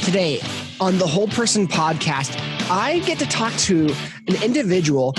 Today on the Whole Person podcast, I get to talk to an individual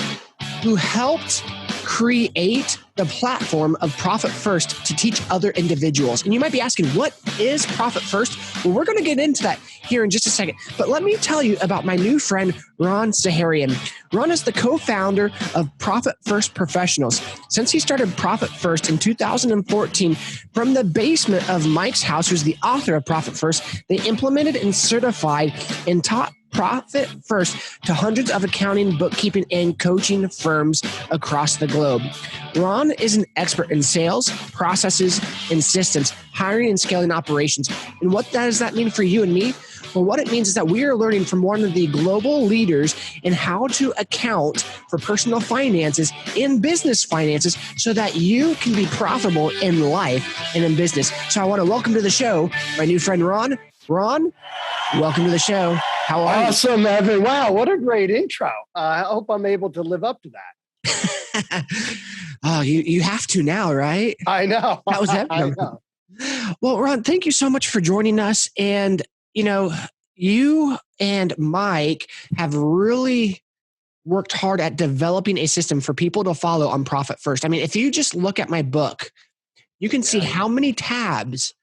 who helped create the platform of Profit First to teach other individuals. And you might be asking, what is Profit First? Well, we're going to get into that here in just a second. But let me tell you about my new friend, Ron Saharyan. Ron is the co-founder of Profit First Professionals. Since he started Profit First in 2014, from the basement of Mike's house, who's the author of Profit First, they implemented and certified and taught Profit First to hundreds of accounting, bookkeeping, and coaching firms across the globe. Ron is an expert in sales, processes, and systems, hiring and scaling operations. And what does that mean for you and me? Well, what it means is that we are learning from one of the global leaders in how to account for personal finances and business finances so that you can be profitable in life and in business. So I want to welcome to the show my new friend, Ron. Ron, welcome to the show. How are you? Awesome, Evan. Wow, what a great intro. I hope I'm able to live up to that. Oh, you have to now, right? I know. That was epic. I know. Well, Ron, thank you so much for joining us. And, you know, you and Mike have really worked hard at developing a system for people to follow on Profit First. I mean, if you just look at my book, you can see how many tabs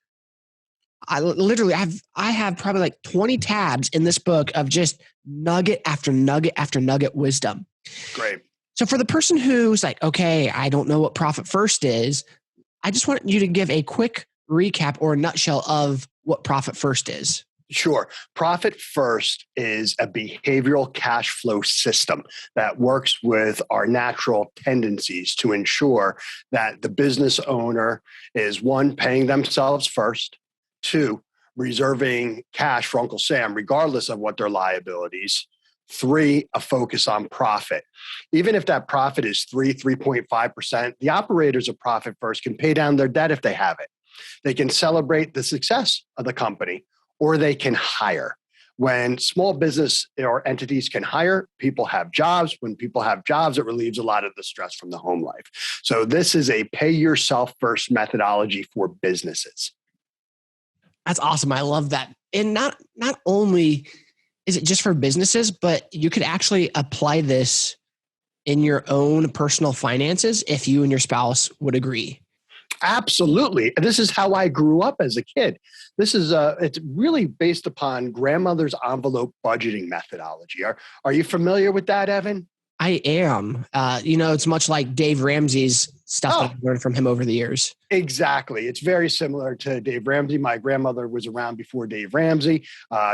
I have probably like 20 tabs in this book of just nugget after nugget after nugget wisdom. Great. So for the person who's like, okay, I don't know what Profit First is, I just want you to give a quick recap or a nutshell of what Profit First is. Sure. Profit First is a behavioral cash flow system that works with our natural tendencies to ensure that the business owner is, one, paying themselves first, two, reserving cash for Uncle Sam, regardless of what their liabilities, three, a focus on profit. Even if that profit is 3.5%, the operators of Profit First can pay down their debt if they have it. They can celebrate the success of the company, or they can hire. When small business or entities can hire, people have jobs. When people have jobs, it relieves a lot of the stress from the home life. So this is a pay yourself first methodology for businesses. That's awesome. I love that. And not only is it just for businesses, but you could actually apply this in your own personal finances if you and your spouse would agree. Absolutely. This is how I grew up as a kid. This is it's really based upon grandmother's envelope budgeting methodology. Are you familiar with that, Evan? I am. It's much like Dave Ramsey's stuff that I've learned from him over the years. Exactly. It's very similar to Dave Ramsey. My grandmother was around before Dave Ramsey.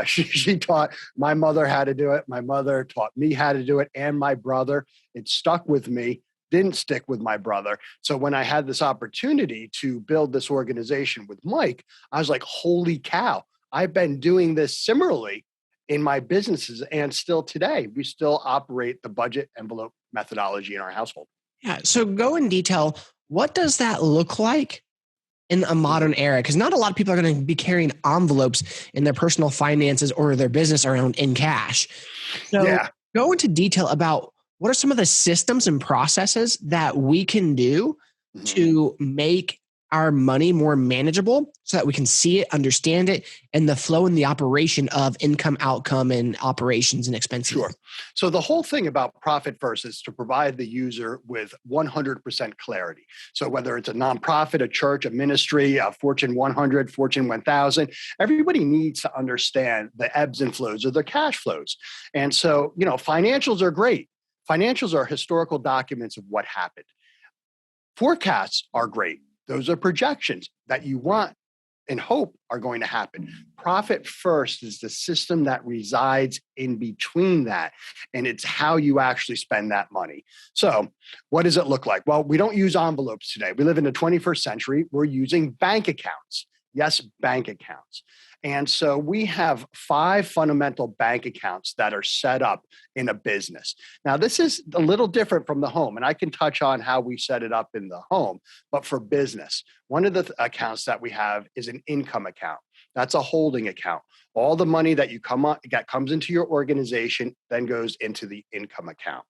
She taught my mother how to do it. My mother taught me how to do it, and my brother. It stuck with me. Didn't stick with my brother. So when I had this opportunity to build this organization with Mike, I was like, holy cow, I've been doing this similarly in my businesses. And still today, we still operate the budget envelope methodology in our household. Yeah. So go in detail. What does that look like in a modern era? Because not a lot of people are going to be carrying envelopes in their personal finances or their business around in cash. So go into detail about what are some of the systems and processes that we can do to make our money more manageable so that we can see it, understand it, and the flow and the operation of income, outcome, and operations and expenses? Sure. So the whole thing about Profit First is to provide the user with 100% clarity. So whether it's a nonprofit, a church, a ministry, a Fortune 100, Fortune 1000, everybody needs to understand the ebbs and flows of their cash flows. And so, financials are great. Financials are historical documents of what happened. Forecasts are great. Those are projections that you want and hope are going to happen. Profit First is the system that resides in between that, and it's how you actually spend that money. So what does it look like? Well, we don't use envelopes today. We live in the 21st century. We're using bank accounts. Yes, bank accounts. And so we have 5 fundamental bank accounts that are set up in a business. Now, this is a little different from the home, and I can touch on how we set it up in the home. But for business, one of the accounts that we have is an income account. That's a holding account. All the money that comes into your organization then goes into the income account.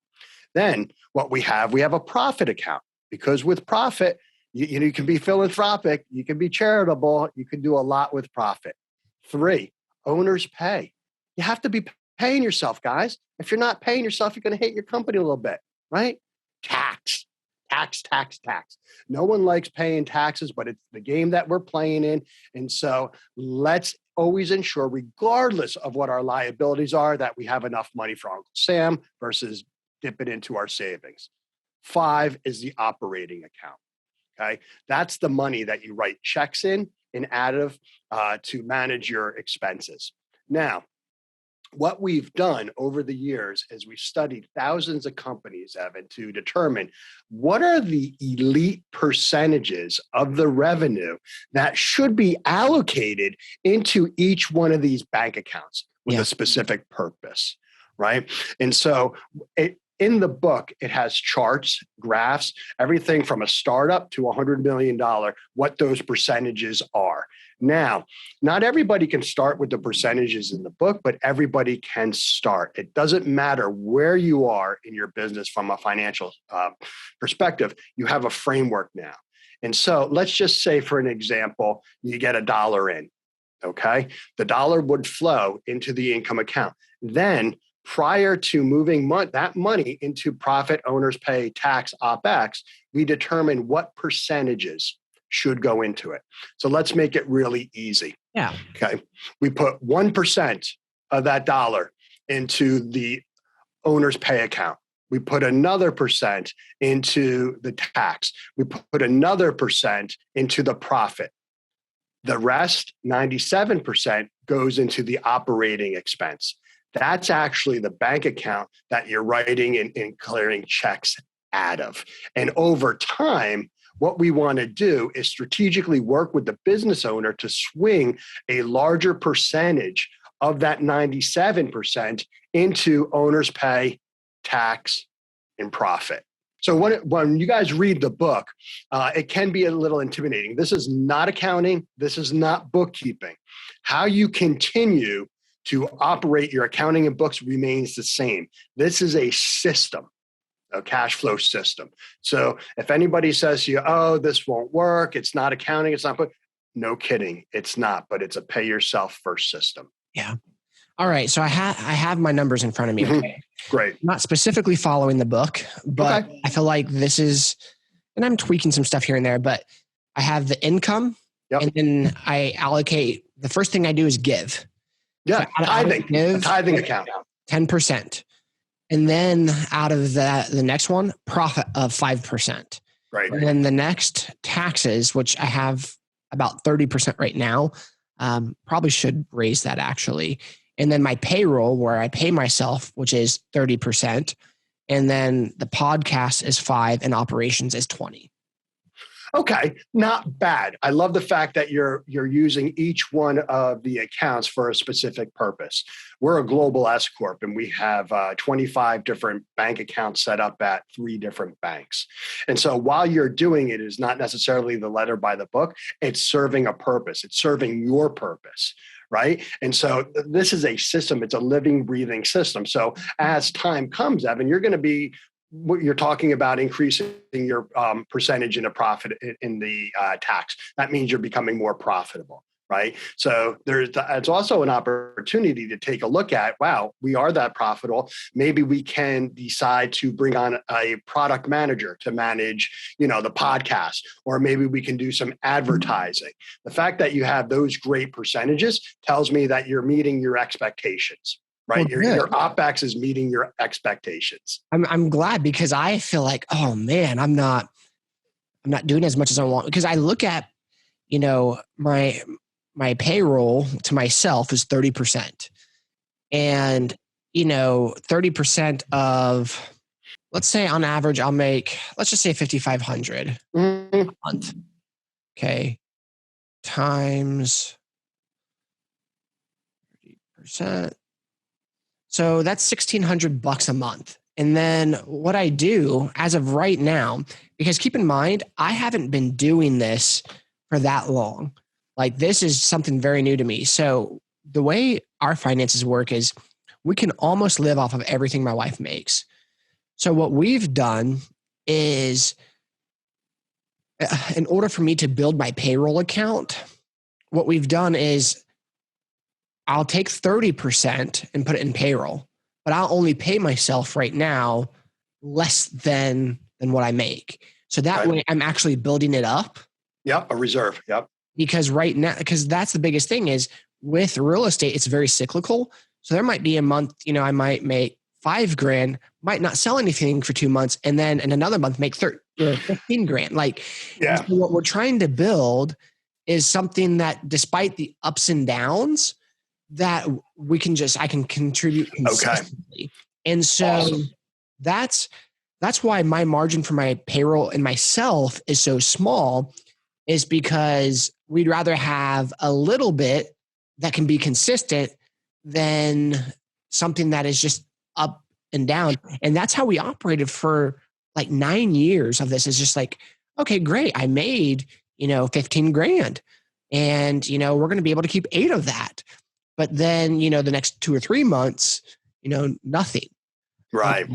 Then what we have a profit account, because with profit, you can be philanthropic, you can be charitable, you can do a lot with profit. 3, Owner's pay. You have to be paying yourself, guys. If you're not paying yourself, you're going to hit your company a little bit, right? Tax, tax, tax, tax. No one likes paying taxes, but it's the game that we're playing in. And so let's always ensure, regardless of what our liabilities are, that we have enough money for Uncle Sam versus dip it into our savings. 5 is the operating account. Okay. That's the money that you write checks in out of to manage your expenses. Now, what we've done over the years is we've studied thousands of companies, Evan, to determine what are the elite percentages of the revenue that should be allocated into each one of these bank accounts with a specific purpose, right? And so in the book, it has charts, graphs, everything from a startup to $100 million, what those percentages are. Now, not everybody can start with the percentages in the book, but everybody can start. It doesn't matter where you are in your business from a financial perspective, you have a framework now. And so let's just say, for an example, you get $1 in, okay? The dollar would flow into the income account. Then prior to moving that money into profit, owner's pay, tax, OPEX, we determine what percentages should go into it. So let's make it really easy. Yeah. Okay. We put 1% of that dollar into the owner's pay account. We put another percent into the tax. We put another percent into the profit. The rest, 97%, goes into the operating expense. That's actually the bank account that you're writing and clearing checks out of. And over time, what we want to do is strategically work with the business owner to swing a larger percentage of that 97% into owner's pay, tax, and profit. So when you guys read the book, it can be a little intimidating. This is not accounting. This is not bookkeeping. How you continue to operate your accounting and books remains the same. This is a system, a cash flow system. So if anybody says to you, oh, this won't work, it's not accounting, it's not, no kidding, it's not, but it's a pay yourself first system. Yeah. All right. So I have my numbers in front of me. Okay. Great. I'm not specifically following the book, but I feel like this is, and I'm tweaking some stuff here and there, but I have the income and then I allocate, the first thing I do is give. Yeah. So tithing account. 10%. And then out of the next one, profit of 5%. Right. And then the next, taxes, which I have about 30% right now. Probably should raise that actually. And then my payroll, where I pay myself, which is 30%. And then the podcast is 5% and operations is 20%. Okay, not bad. I love the fact that you're using each one of the accounts for a specific purpose. We're a global S Corp, and we have 25 different bank accounts set up at 3 different banks. And so while you're doing it is not necessarily the letter by the book, it's serving a purpose. It's serving your purpose, right? And so this is a system. It's a living, breathing system. So as time comes, Evan, you're going to be what you're talking about increasing your percentage in a profit in the tax. That means you're becoming more profitable, right? So it's also an opportunity to take a look at, wow, we are that profitable. Maybe we can decide to bring on a product manager to manage, the podcast, or maybe we can do some advertising. The fact that you have those great percentages tells me that you're meeting your expectations. Right. Well, your OPEX is meeting your expectations. I'm glad, because I feel like, oh man, I'm not doing as much as I want, because I look at, my payroll to myself is 30%. And, 30% of, let's say on average, I'll make, let's just say $5,500 a month. Okay. Times 30%. So that's $1,600 a month. And then what I do as of right now, because keep in mind, I haven't been doing this for that long. Like, this is something very new to me. So the way our finances work is we can almost live off of everything my wife makes. So what we've done is, in order for me to build my payroll account, what we've done is I'll take 30% and put it in payroll, but I'll only pay myself right now less than what I make. So that way I'm actually building it up. Yep. A reserve. Yep. Because right now, because that's the biggest thing is with real estate, it's very cyclical. So there might be a month, I might make $5,000, might not sell anything for 2 months, and then in another month make 15 grand. Like, so what we're trying to build is something that, despite the ups and downs, that I can contribute consistently. Okay. And so that's why my margin for my payroll and myself is so small, is because we'd rather have a little bit that can be consistent than something that is just up and down. And that's how we operated for like 9 years of this. Is just like, okay, great. I made, 15 grand and, we're going to be able to keep 8 of that. But then, the next 2 or 3 months, nothing. Right.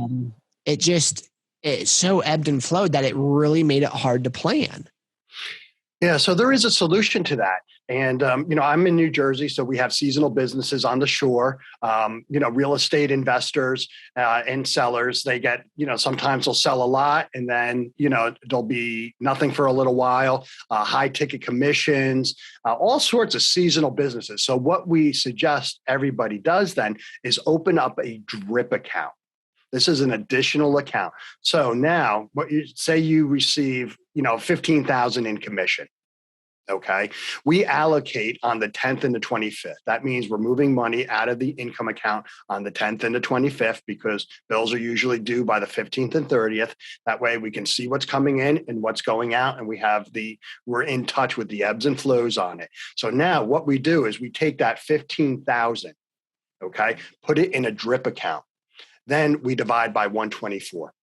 It so ebbed and flowed that it really made it hard to plan. Yeah, so there is a solution to that. And, I'm in New Jersey, so we have seasonal businesses on the shore, real estate investors and sellers. They get, sometimes they'll sell a lot and then, there'll be nothing for a little while, high ticket commissions, all sorts of seasonal businesses. So what we suggest everybody does then is open up a drip account. This is an additional account. So now say you receive, 15,000 in commission. Okay. We allocate on the 10th and the 25th. That means we're moving money out of the income account on the 10th and the 25th because bills are usually due by the 15th and 30th. That way we can see what's coming in and what's going out. And we're in touch with the ebbs and flows on it. So now what we do is we take that 15,000, okay, put it in a drip account. Then we divide by 124.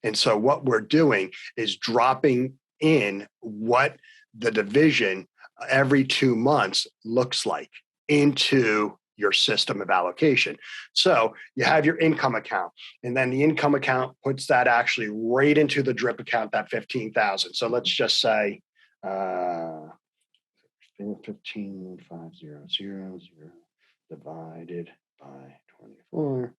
And so what we're doing is dropping in what the division every 2 months looks like into your system of allocation. So you have your income account, and then the income account puts that actually right into the drip account, that 15,000. So let's just say 15,500 divided by 24.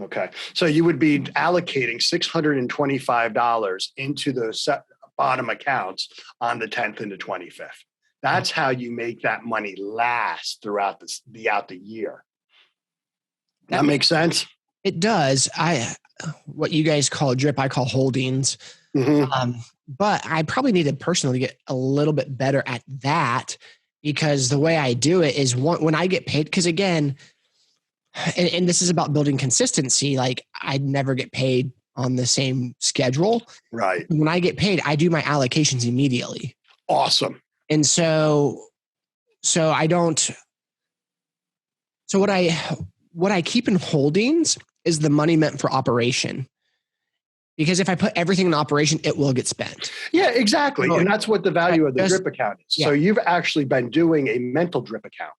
Okay. So you would be allocating $625 into the bottom accounts on the 10th and the 25th. That's how you make that money last throughout the year. That makes sense? It does. What you guys call drip, I call holdings. Mm-hmm. But I probably need to personally get a little bit better at that, because the way I do it is when I get paid, because again, and this is about building consistency. Like, I never get paid on the same schedule. Right. When I get paid, I do my allocations immediately. Awesome. And so I don't. So what I keep in holdings is the money meant for operation. Because if I put everything in operation, it will get spent. Yeah, exactly. And that's what the value of the drip account is. Yeah. So you've actually been doing a mental drip account.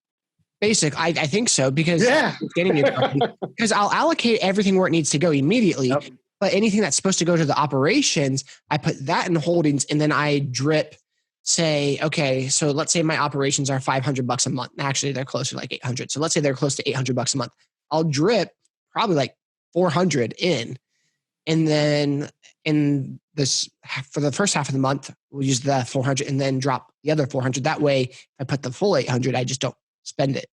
Basic, I think so, because because I'll allocate everything where it needs to go immediately. Yep. But anything that's supposed to go to the operations, I put that in holdings, and then I drip. Say, okay, so let's say my operations are $500 a month. Actually, they're closer to like 800. So let's say they're close to $800 a month. I'll drip probably like 400 in, and then in this for the first half of the month, we'll use the 400 and then drop the other 400. That way, if I put the full 800, I just don't spend it.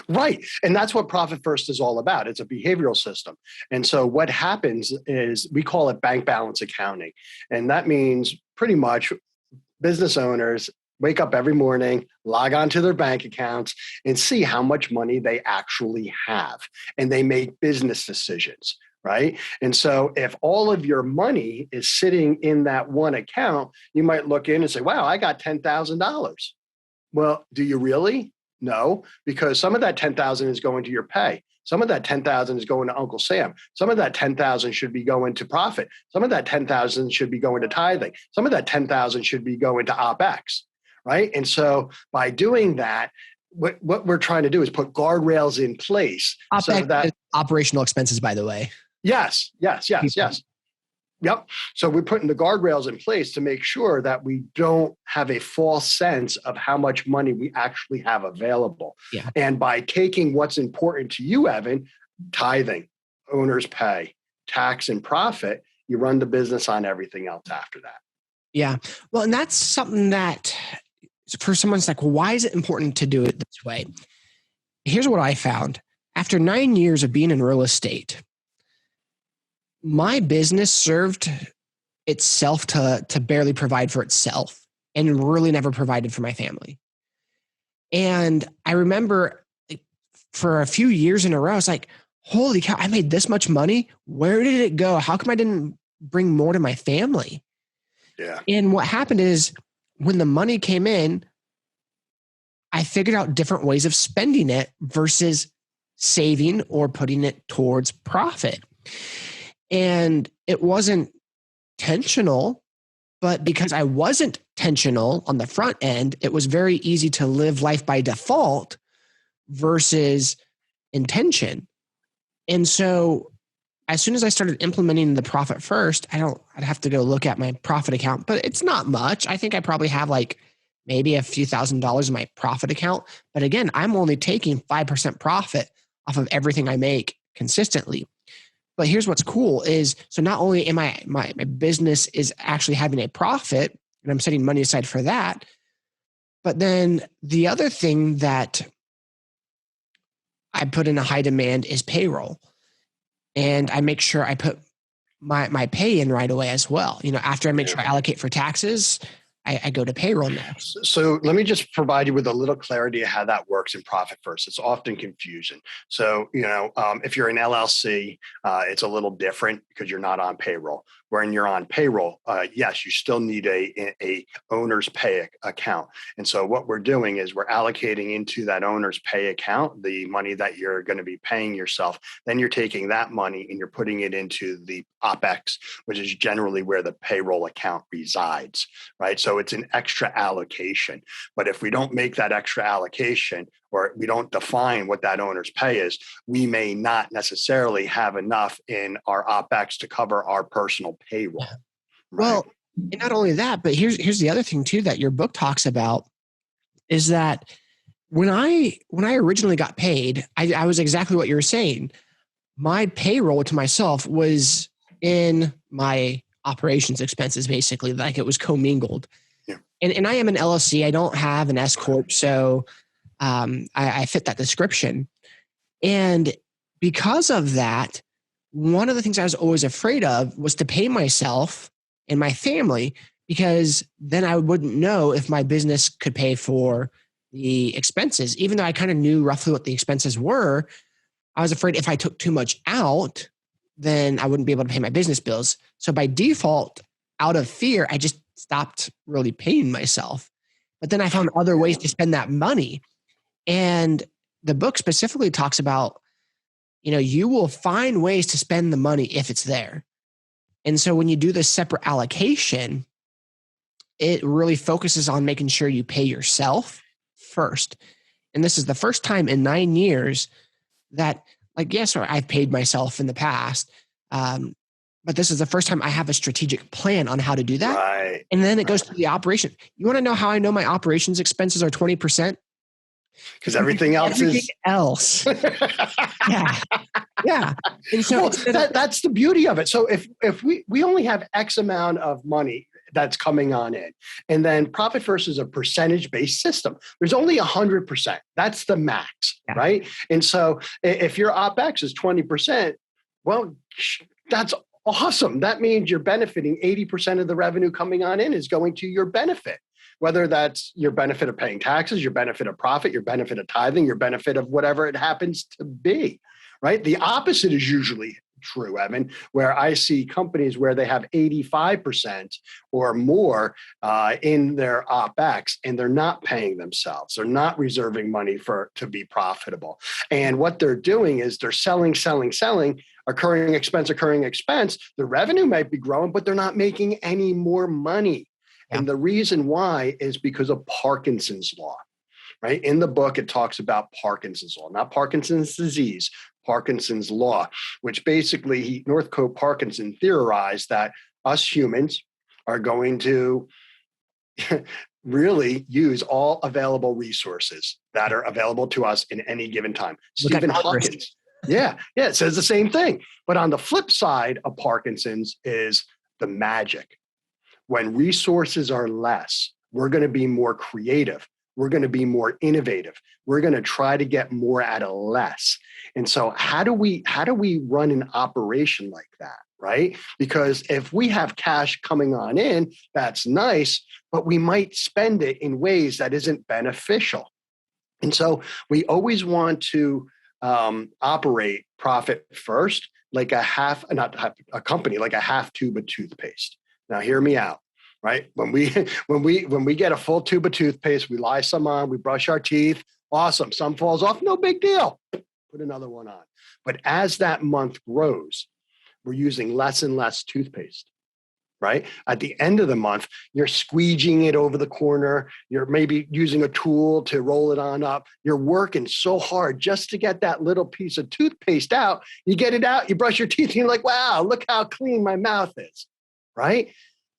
Right. And that's what Profit First is all about. It's a behavioral system. And so what happens is we call it bank balance accounting. And that means pretty much business owners wake up every morning, log on to their bank accounts, and see how much money they actually have. And they make business decisions, right? And so if all of your money is sitting in that one account, you might look in and say, wow, I got $10,000. Well, do you really? No, because some of that 10,000 is going to your pay. Some of that 10,000 is going to Uncle Sam. Some of that 10,000 should be going to profit. Some of that 10,000 should be going to tithing. Some of that 10,000 should be going to OpEx, right? And so by doing that, what we're trying to do is put guardrails in place. OpEx so that operational expenses, by the way. Yes. Yep. So we're putting the guardrails in place to make sure that we don't have a false sense of how much money we actually have available. Yeah. And by taking what's important to you, Evan, tithing, owner's pay, tax, and profit, you run the business on everything else after that. Yeah. Well, and that's something that for someone's like, well, why is it important to do it this way? Here's what I found. After 9 years of being in real estate, my business served itself to barely provide for itself and really never provided for my family. And I remember for a few years in a row, I was like, holy cow, I made this much money. Where did it go? How come I didn't bring more to my family? Yeah. And what happened is when the money came in, I figured out different ways of spending it versus saving or putting it towards profit. And it wasn't intentional, but because I wasn't intentional on the front end, it was very easy to live life by default versus intention. And so as soon as I started implementing the profit first, I'd have to go look at my profit account, but it's not much. I think I probably have like maybe a few $1,000s in my profit account. But again, I'm only taking 5% profit off of everything I make consistently. But here's what's cool is, so not only am my business is actually having a profit and I'm setting money aside for that, but then the other thing that I put in a high demand is payroll. And I make sure I put my pay in right away as well. You know, after I make sure I allocate for taxes, I go to payroll next. So let me just provide you with a little clarity of how that works in profit first. It's often confusion. So, if you're an LLC, it's a little different because you're not on payroll. When you're on payroll, yes, you still need a owner's pay account. And so what we're doing is we're allocating into that owner's pay account the money that you're going to be paying yourself. Then you're taking that money and you're putting it into the OPEX, which is generally where the payroll account resides, right? So it's an extra allocation. But if we don't make that extra allocation, or we don't define what that owner's pay is, we may not necessarily have enough in our OPEX to cover our personal payroll. Right? Well, and not only that, but here's the other thing too that your book talks about is that when I originally got paid, I was exactly what you were saying. My payroll to myself was in my operations expenses, basically, like it was commingled. Yeah. And I am an LLC. I don't have an S corp, so I fit that description. And because of that, one of the things I was always afraid of was to pay myself and my family, because then I wouldn't know if my business could pay for the expenses. Even though I kind of knew roughly what the expenses were, I was afraid if I took too much out, then I wouldn't be able to pay my business bills. So by default, out of fear, I just stopped really paying myself. But then I found other ways to spend that money. And the book specifically talks about, you will find ways to spend the money if it's there. And so when you do this separate allocation, it really focuses on making sure you pay yourself first. And this is the first time in 9 years that, yes, I've paid myself in the past, but this is the first time I have a strategic plan on how to do that. Right. And then it goes to the operation. You want to know how I know my operations expenses are 20%? Because everything else else. Yeah. Yeah. And so that's the beauty of it. So if we only have X amount of money that's coming on in, and then profit first is a percentage-based system. There's only 100%. That's the max, right? And so if your OPEX is 20%, well, that's awesome. That means you're benefiting 80% of the revenue coming on in is going to your benefit. Whether that's your benefit of paying taxes, your benefit of profit, your benefit of tithing, your benefit of whatever it happens to be, right? The opposite is usually true, Evan, where I see companies where they have 85% or more in their OPEX, and they're not paying themselves. They're not reserving money to be profitable. And what they're doing is they're selling, occurring expense. The revenue might be growing, but they're not making any more money. Yeah. And the reason why is because of Parkinson's law, right? In the book, it talks about Parkinson's law, not Parkinson's disease, Parkinson's law, which basically Northcote Parkinson theorized that us humans are going to really use all available resources that are available to us in any given time. Stephen Hawkins. Yeah, it says the same thing. But on the flip side of Parkinson's is the magic. When resources are less, we're going to be more creative. We're going to be more innovative. We're going to try to get more out of less. And so how do we run an operation like that, right? Because if we have cash coming on in, that's nice, but we might spend it in ways that isn't beneficial. And so we always want to operate profit first, like a company, like a half tube of toothpaste. Now, hear me out, right? When we get a full tube of toothpaste, we lie some on, we brush our teeth. Awesome. Some falls off. No big deal. Put another one on. But as that month grows, we're using less and less toothpaste, right? At the end of the month, you're squeegeeing it over the corner. You're maybe using a tool to roll it on up. You're working so hard just to get that little piece of toothpaste out. You get it out, you brush your teeth, and you're like, wow, look how clean my mouth is, right?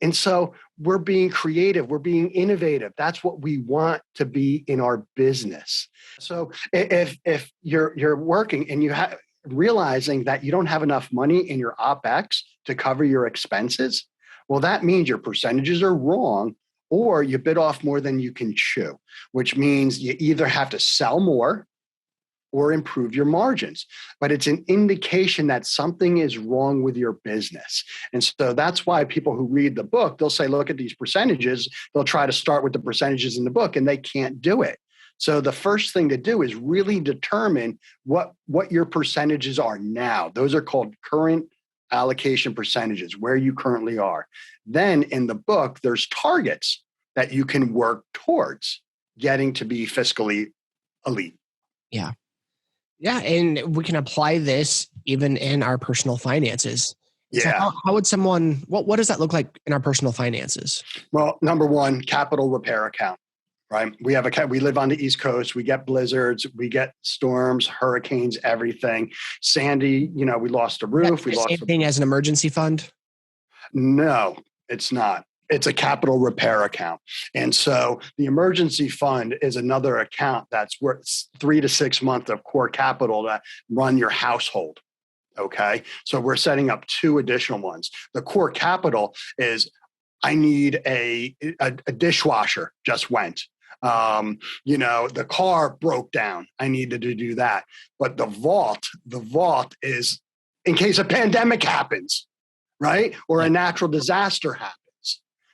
And so we're being creative. We're being innovative. That's what we want to be in our business. So if you're working and you have realizing that you don't have enough money in your OpEx to cover your expenses, well, that means your percentages are wrong or you bit off more than you can chew, which means you either have to sell more or improve your margins. But it's an indication that something is wrong with your business. And so that's why people who read the book, they'll say, look at these percentages. They'll try to start with the percentages in the book and they can't do it. So the first thing to do is really determine what your percentages are now. Those are called current allocation percentages, where you currently are. Then in the book, there's targets that you can work towards getting to be fiscally elite. Yeah. Yeah. And we can apply this even in our personal finances. Yeah. So how would someone, what does that look like in our personal finances? Well, number one, capital repair account, right? We live on the East Coast. We get blizzards, we get storms, hurricanes, everything. Sandy, we lost a roof. We lost same thing as an emergency fund? No, it's not. It's a capital repair account. And so the emergency fund is another account that's worth 3 to 6 months of core capital to run your household. Okay. So we're setting up 2 additional ones. The core capital is I need a dishwasher just went. The car broke down. I needed to do that. But the vault is in case a pandemic happens, right? Or a natural disaster happens.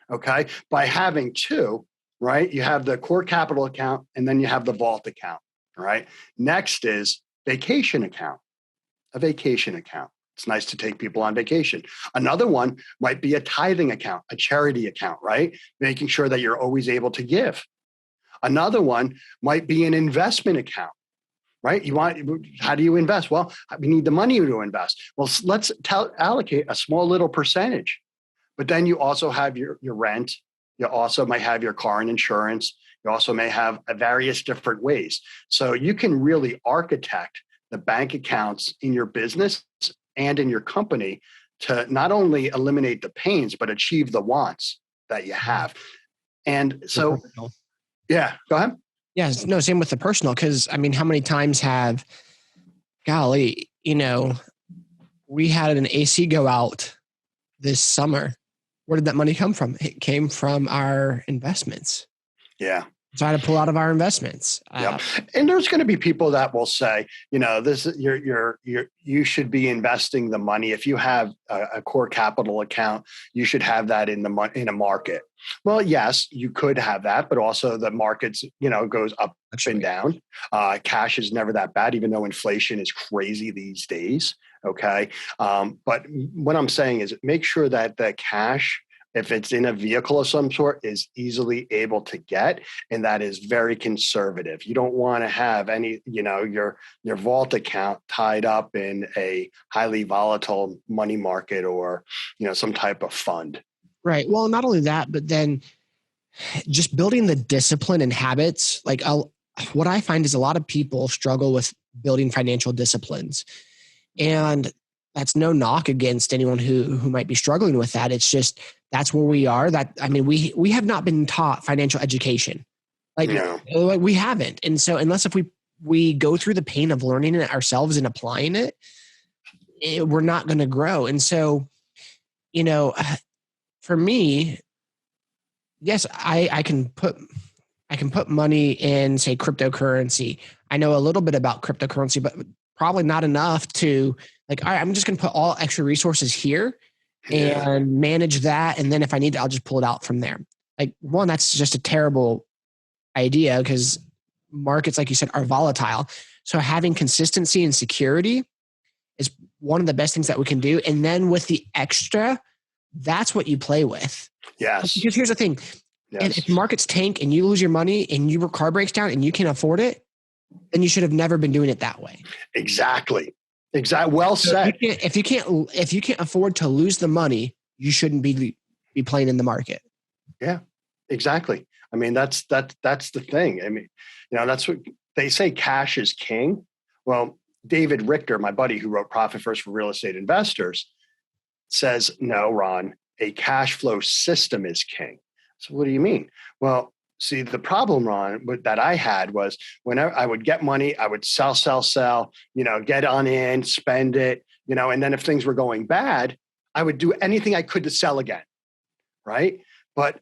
Okay. By having 2, right? You have the core capital account and then you have the vault account. All right. Next is vacation account, a vacation account. It's nice to take people on vacation. Another one might be a tithing account, a charity account, right? Making sure that you're always able to give. Another one might be an investment account, right? How do you invest? Well, we need the money to invest. Well, let's allocate a small little percentage. But then you also have your rent. You also might have your car and insurance. You also may have various different ways. So you can really architect the bank accounts in your business and in your company to not only eliminate the pains, but achieve the wants that you have. And so, yeah, go ahead. Yeah, no, same with the personal. Because, how many times we had an AC go out this summer. Where did that money come from? It came from our investments. Yeah. So I had to pull out of our investments. Yep. And there's going to be people that will say, you should be investing the money. If you have a core capital account, you should have that in a market. Well, yes, you could have that, but also the markets, goes up and down. Cash is never that bad, even though inflation is crazy these days. Okay. But what I'm saying is make sure that the cash, if it's in a vehicle of some sort, is easily able to get, and that is very conservative. You don't want to have any, your vault account tied up in a highly volatile money market or, some type of fund. Right. Well, not only that, but then just building the discipline and habits. Like what I find is a lot of people struggle with building financial disciplines. And that's no knock against anyone who might be struggling with that. It's just, that's where we are. We have not been taught financial education. Like we haven't. And so unless if we go through the pain of learning it ourselves and applying it, we're not going to grow. And so, for me, yes, I can put money in, say, cryptocurrency. I know a little bit about cryptocurrency, but probably not enough to all right, I'm just going to put all extra resources here and manage that. And then if I need to, I'll just pull it out from there. One, that's just a terrible idea because markets, like you said, are volatile. So having consistency and security is one of the best things that we can do. And then with the extra, that's what you play with. Yes. Because here's the thing. Yes. If markets tank and you lose your money and your car breaks down and you can't afford it, then you should have never been doing it that way. Exactly. Well said. If you can't afford to lose the money, you shouldn't be playing in the market. Yeah, exactly. I mean, that's the thing. I mean, that's what they say, cash is king. Well, David Richter, my buddy who wrote Profit First for Real Estate Investors, says, no, Ron, a cash flow system is king. So what do you mean? Well, see, the problem, Ron, that I had was whenever I would get money, I would sell, get on in, spend it, and then if things were going bad, I would do anything I could to sell again, right? But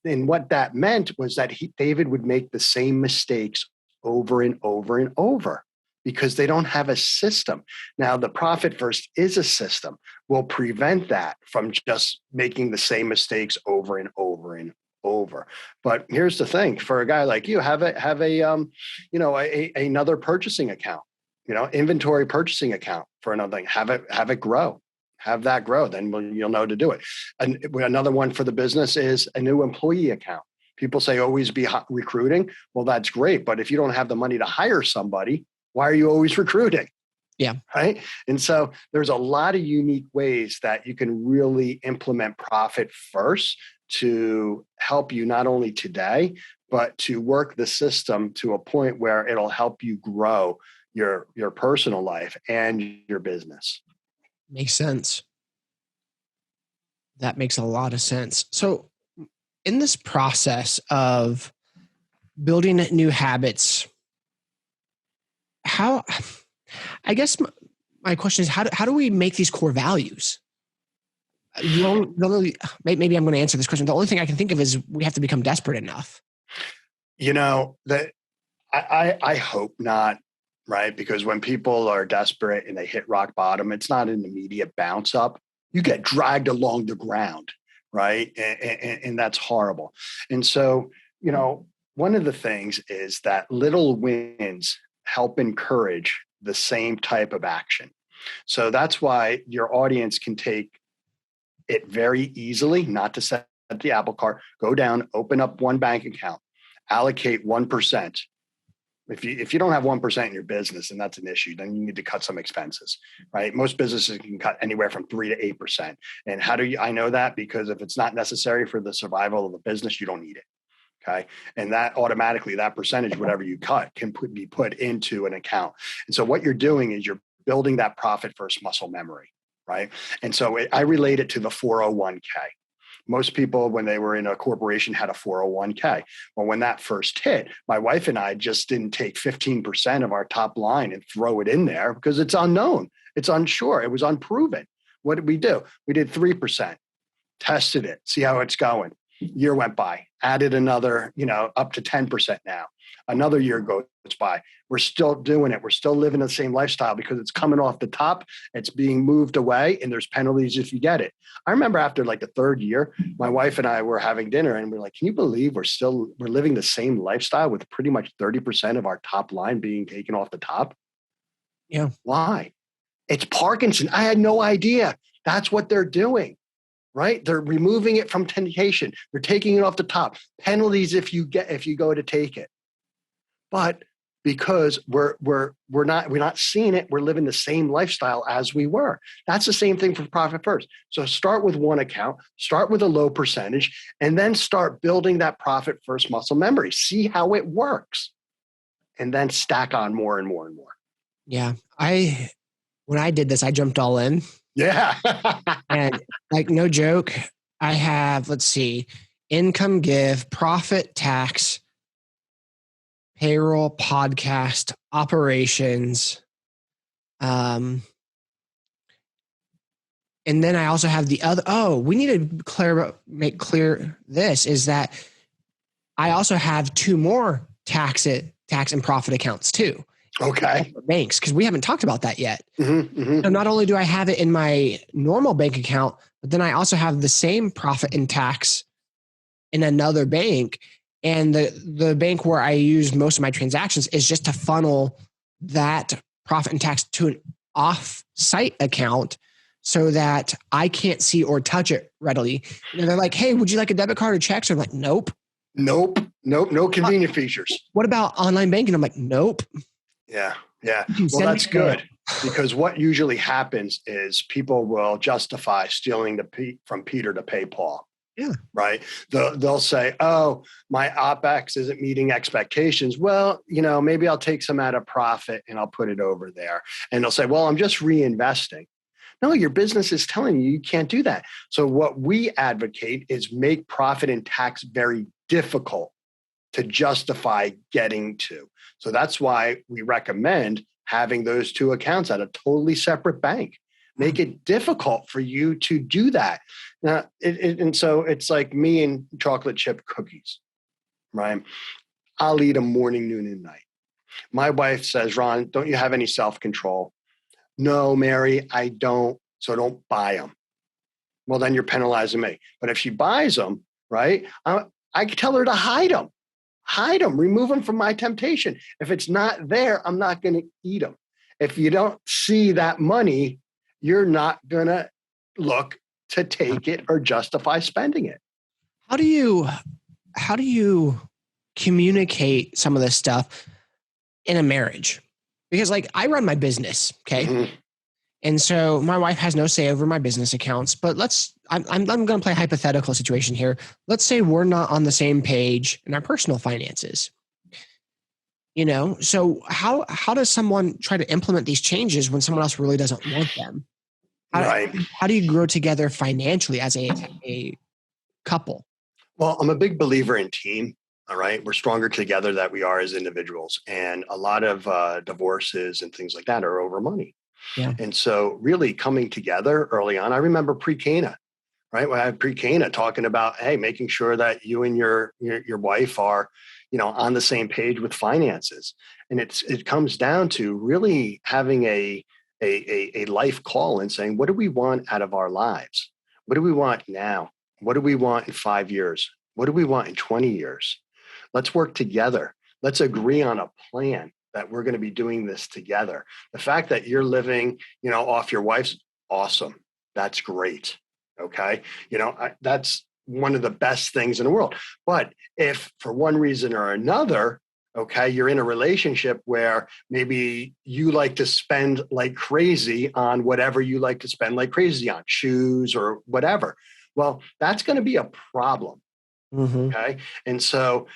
what that meant was that David would make the same mistakes over and over and over because they don't have a system. Now, the Profit First is a system. Will prevent that from just making the same mistakes over and over and over. But here's the thing: for a guy like you, have another purchasing account, inventory purchasing account for another thing. Have it grow. Have that grow, then you'll know to do it. And another one for the business is a new employee account. People say always be recruiting. Well, that's great. But if you don't have the money to hire somebody, why are you always recruiting? Yeah. Right. And so there's a lot of unique ways that you can really implement Profit First to help you not only today, but to work the system to a point where it'll help you grow your personal life and your business. Makes sense. That makes a lot of sense. So in this process of building new habits, I guess my question is, how do we make these core values? Maybe I'm going to answer this question. The only thing I can think of is we have to become desperate enough. That I hope not. Right? Because when people are desperate and they hit rock bottom, it's not an immediate bounce up. You get dragged along the ground, right? And that's horrible. And so, one of the things is that little wins help encourage the same type of action. So that's why your audience can take it very easily, not to set the apple cart, go down, open up one bank account, allocate 1%. If you don't have 1% in your business, and that's an issue, then you need to cut some expenses, right? Most businesses can cut anywhere from 3 to 8%. And how do I know that? Because if it's not necessary for the survival of the business, you don't need it. Okay. And that automatically, that percentage, whatever you cut, can be put into an account. And so what you're doing is you're building that Profit First muscle memory, right? And so I relate it to the 401k. Most people, when they were in a corporation, had a 401k. Well, when that first hit, my wife and I just didn't take 15% of our top line and throw it in there because it's unknown. It's unsure. It was unproven. What did we do? We did 3%, tested it, see how it's going. Year went by, added another, up to 10% now. Another year goes by. We're still doing it. We're still living the same lifestyle because it's coming off the top. It's being moved away and there's penalties if you get it. I remember after like the third year, my wife and I were having dinner and we're like, can you believe we're living the same lifestyle with pretty much 30% of our top line being taken off the top? Yeah. Why? It's Parkinson. I had no idea. That's what they're doing. Right? They're removing it from temptation. They're taking it off the top. Penalties if you go to take it. But because we're not seeing it, we're living the same lifestyle as we were. That's the same thing for Profit First. So start with one account, start with a low percentage, and then start building that Profit First muscle memory. See how it works. And then stack on more and more and more. Yeah. I when I did this, I jumped all in. Yeah. And like, no joke, I have, let's see, income, give, profit, tax, payroll, podcast, operations. And then I also have the other, we need to make clear this is that I also have two more tax and profit accounts too. Okay. Banks, because we haven't talked about that yet. Mm-hmm, mm-hmm. So not only do I have it in my normal bank account, but then I also have the same profit and tax in another bank. And the bank where I use most of my transactions is just to funnel that profit and tax to an off-site account so that I can't see or touch it readily. And they're like, hey, would you like a debit card or checks? I'm like, nope. No convenient features. What about online banking? I'm like, nope. Yeah. Well, that's good, because what usually happens is people will justify stealing from Peter to pay Paul. Yeah. Right. They'll say, oh, my OpEx isn't meeting expectations. Well, maybe I'll take some out of profit and I'll put it over there. And they'll say, well, I'm just reinvesting. No, your business is telling you can't do that. So what we advocate is make profit and tax very difficult to justify getting to. So that's why we recommend having those two accounts at a totally separate bank. Make it difficult for you to do that. Now, and so it's like me and chocolate chip cookies, right? I'll eat them morning, noon, and night. My wife says, Ron, don't you have any self-control? No, Mary, I don't. So don't buy them. Well, then you're penalizing me. But if she buys them, right, I tell her to hide them. Hide them, remove them from my temptation. If it's not there, I'm not going to eat them. If you don't see that money, you're not going to look to take it or justify spending it. How do you communicate some of this stuff in a marriage? Because like I run my business, okay? Mm-hmm. And so my wife has no say over my business accounts, but I'm going to play a hypothetical situation here. Let's say we're not on the same page in our personal finances. So how does someone try to implement these changes when someone else really doesn't want them? How do you grow together financially as a couple? Well, I'm a big believer in team. All right. We're stronger together than we are as individuals. And a lot of divorces and things like that are over money. Yeah. And so really coming together early on, I remember pre-Cana, right? When I had pre-Cana talking about, hey, making sure that you and your wife are, on the same page with finances. And it comes down to really having a life call and saying, what do we want out of our lives? What do we want now? What do we want in 5 years? What do we want in 20 years? Let's work together. Let's agree on a plan that we're going to be doing this together. The fact that you're living, off your wife's awesome. That's great. Okay. That's one of the best things in the world. But if for one reason or another, okay, you're in a relationship where maybe you like to spend like crazy on whatever you like to spend like crazy on, shoes or whatever. Well, that's going to be a problem. Mm-hmm. Okay. And so,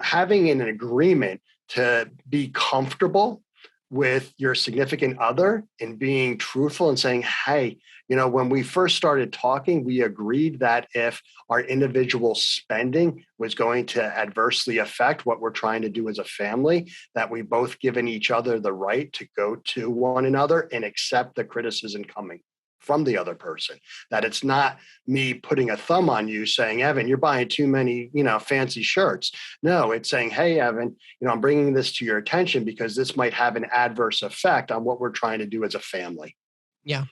having an agreement to be comfortable with your significant other and being truthful and saying, hey, when we first started talking, we agreed that if our individual spending was going to adversely affect what we're trying to do as a family, that we both given each other the right to go to one another and accept the criticism coming from the other person, that it's not me putting a thumb on you saying, Evan, you're buying too many, fancy shirts. No, it's saying, hey, Evan, I'm bringing this to your attention because this might have an adverse effect on what we're trying to do as a family. Yeah.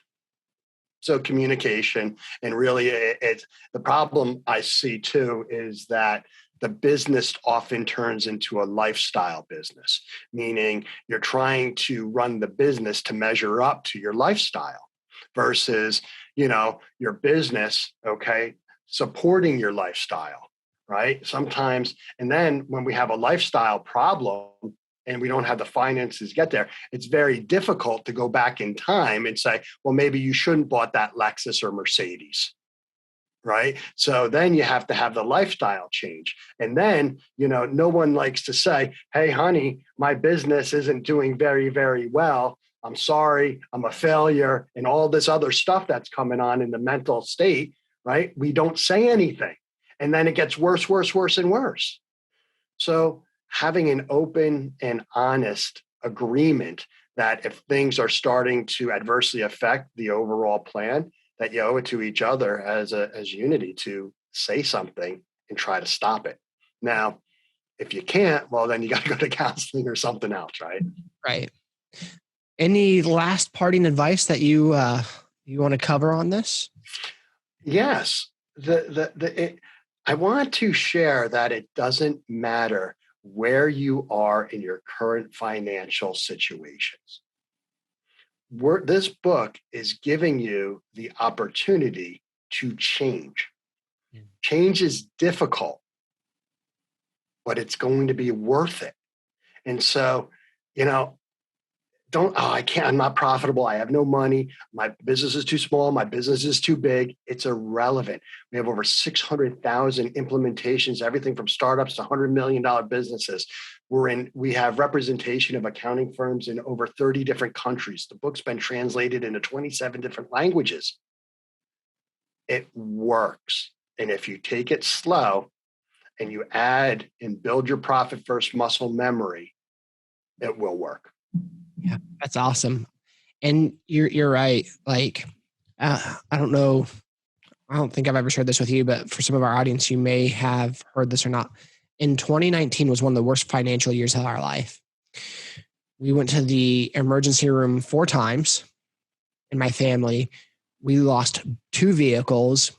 So communication, and really it's the problem I see too is that the business often turns into a lifestyle business, meaning you're trying to run the business to measure up to your lifestyle. Versus, your business, okay, supporting your lifestyle, right? Sometimes, and then when we have a lifestyle problem and we don't have the finances get there, it's very difficult to go back in time and say, well, maybe you shouldn't bought that Lexus or Mercedes, right? So then you have to have the lifestyle change. And then, no one likes to say, hey, honey, my business isn't doing very, very well. I'm sorry, I'm a failure, and all this other stuff that's coming on in the mental state, right? We don't say anything. And then it gets worse, worse, worse, and worse. So having an open and honest agreement that if things are starting to adversely affect the overall plan, that you owe it to each other as unity to say something and try to stop it. Now, if you can't, well, then you got to go to counseling or something else, right? Right. Any last parting advice that you want to cover on this? Yes. I want to share that it doesn't matter where you are in your current financial situations. This book is giving you the opportunity to change. Change is difficult, but it's going to be worth it. And so, I can't, I'm not profitable. I have no money. My business is too small. My business is too big. It's irrelevant. We have over 600,000 implementations, everything from startups to $100 million businesses. We have representation of accounting firms in over 30 different countries. The book's been translated into 27 different languages. It works. And if you take it slow and you add and build your profit first muscle memory, it will work. Yeah, that's awesome. And you're right. Like, I don't know. I don't think I've ever shared this with you, but for some of our audience, you may have heard this or not. In 2019 was one of the worst financial years of our life. We went to the emergency room 4 times in my family. We lost 2 vehicles.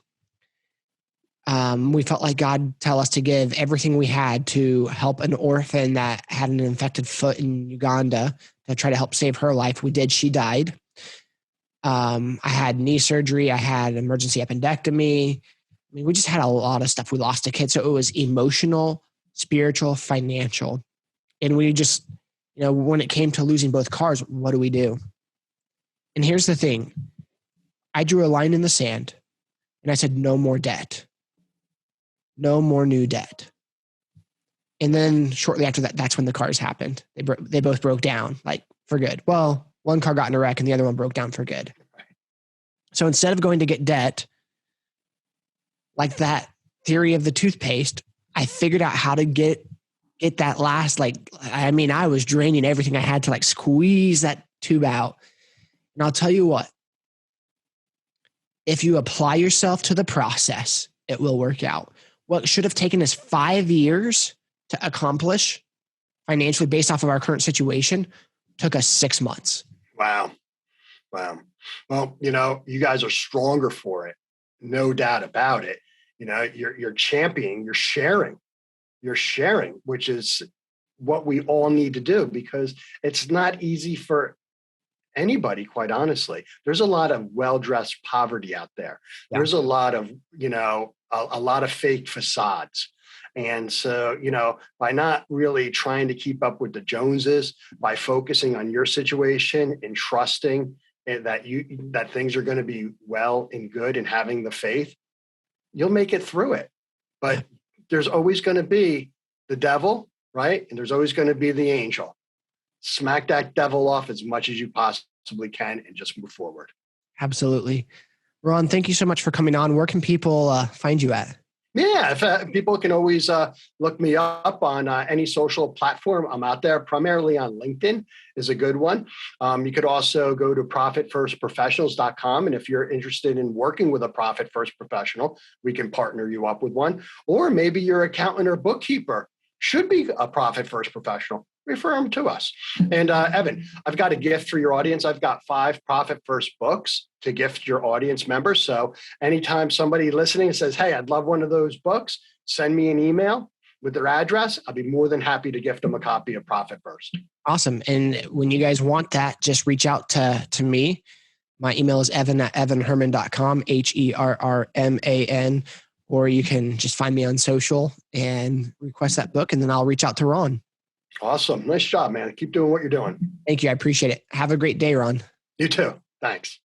We felt like God tell us to give everything we had to help an orphan that had an infected foot in Uganda to try to help save her life. We did. She died. I had knee surgery. I had emergency appendectomy. I mean, we just had a lot of stuff. We lost a kid. So it was emotional, spiritual, financial. And we just, when it came to losing both cars, what do we do? And here's the thing. I drew a line in the sand and I said, no more debt. No more new debt. And then shortly after that, that's when the cars happened. They both broke down, like, for good. Well, one car got in a wreck and the other one broke down for good. So instead of going to get debt, like that theory of the toothpaste, I figured out how to get that last, I was draining everything I had to squeeze that tube out. And I'll tell you what, if you apply yourself to the process, it will work out. What should have taken us 5 years to accomplish financially based off of our current situation took us 6 months. Wow. Well, you guys are stronger for it. No doubt about it. You're championing, you're sharing, which is what we all need to do, because it's not easy for anybody, quite honestly. There's a lot of well-dressed poverty out there. Yeah. There's a lot of, a lot of fake facades. And so, by not really trying to keep up with the Joneses, by focusing on your situation and trusting that things are going to be well and good and having the faith, you'll make it through it. But there's always going to be the devil, right? And there's always going to be the angel. Smack that devil off as much as you possibly can and just move forward. Absolutely. Ron, thank you so much for coming on. Where can people find you at? Yeah, people can always look me up on any social platform. I'm out there, primarily on LinkedIn is a good one. You could also go to profitfirstprofessionals.com. And if you're interested in working with a Profit First professional, we can partner you up with one. Or maybe your accountant or bookkeeper should be a Profit First professional. Refer them to us. And Evan, I've got a gift for your audience. I've got 5 Profit First books to gift your audience members. So anytime somebody listening says, hey, I'd love one of those books, send me an email with their address. I'll be more than happy to gift them a copy of Profit First. Awesome. And when you guys want that, just reach out to me. My email is evan@evanherrman.com, HERRMAN, or you can just find me on social and request that book, and then I'll reach out to Ron. Awesome. Nice job, man. Keep doing what you're doing. Thank you. I appreciate it. Have a great day, Ron. You too. Thanks.